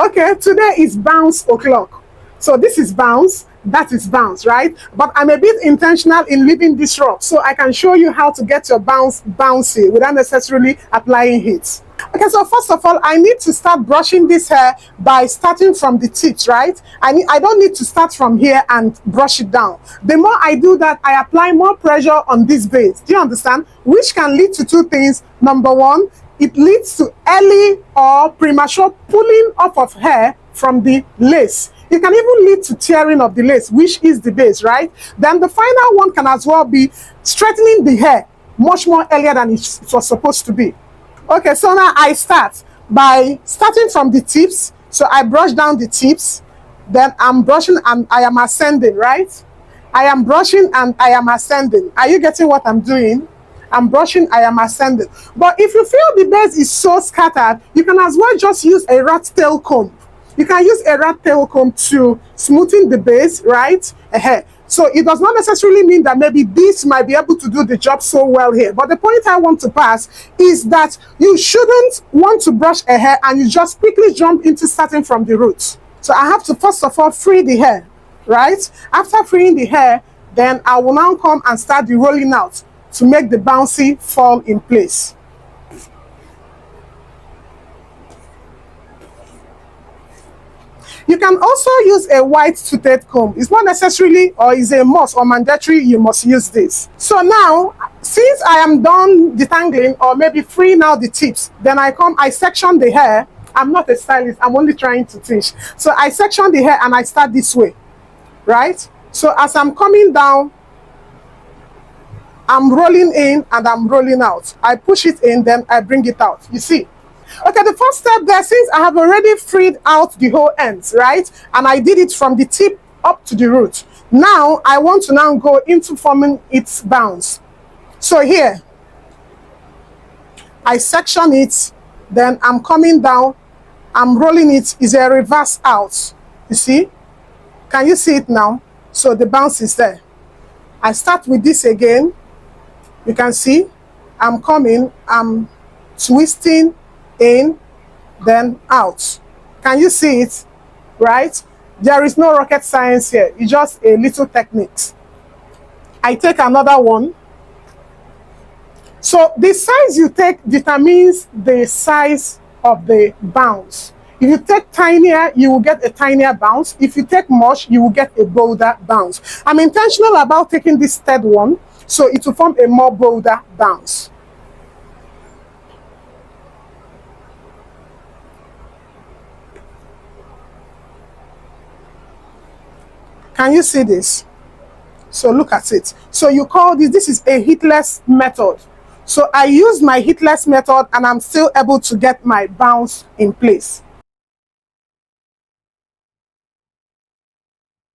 Okay, today is bounce o'clock. So this is bounce, that is bounce, right? But I'm a bit intentional in leaving this rough so I can show you how to get your bounce bouncy without necessarily applying heat. Okay, so first of all, I need to start brushing this hair by starting from the tips, right? I don't need to start from here and brush it down. The more I do that, I apply more pressure on this base. Do you understand? Which can lead to two things. Number one, it leads to early or premature pulling off of hair from the lace. It can even lead to tearing of the lace, which is the base, right? Then the final one can as well be straightening the hair much more earlier than it was supposed to be. Okay, so now I start by starting from the tips. So I brush down the tips, then I'm brushing and I am ascending, right? I am brushing and I am ascending. Are you getting what I'm doing? I'm brushing, I am ascending. But if you feel the base is so scattered, you can as well just use a rat tail comb. You can use a rat tail comb to smoothen the base, right? So it does not necessarily mean that maybe this might be able to do the job so well here. But the point I want to pass is that you shouldn't want to brush a hair and you just quickly jump into starting from the roots. So I have to first of all free the hair, right? After freeing the hair, then I will now come and start the rolling out to make the bouncy fall in place. You can also use a white toothed comb. It's not necessarily or is a must or mandatory you must use this. So now, since I am done detangling or maybe freeing out the tips, then I section the hair. I'm not a stylist, I'm only trying to teach. So I section the hair and I start this way, right? So as I'm coming down, I'm rolling in and I'm rolling out. I push it in, then I bring it out. You see? Okay, the first step there, since I have already freed out the whole ends, right? And I did it from the tip up to the root. Now, I want to now go into forming its bounce. So here, I section it, then I'm coming down, I'm rolling it, is a reverse out. You see? Can you see it now? So the bounce is there. I start with this again. You can see, I'm coming, I'm twisting in, then out. Can you see it? Right? There is no rocket science here. It's just a little techniques. I take another one. So the size you take determines the size of the bounce. If you take tinier, you will get a tinier bounce. If you take much, you will get a bolder bounce. I'm intentional about taking this third one, so it will form a more bolder bounce. Can you see this? So look at it. So you call this is a heatless method. So I use my heatless method and I'm still able to get my bounce in place.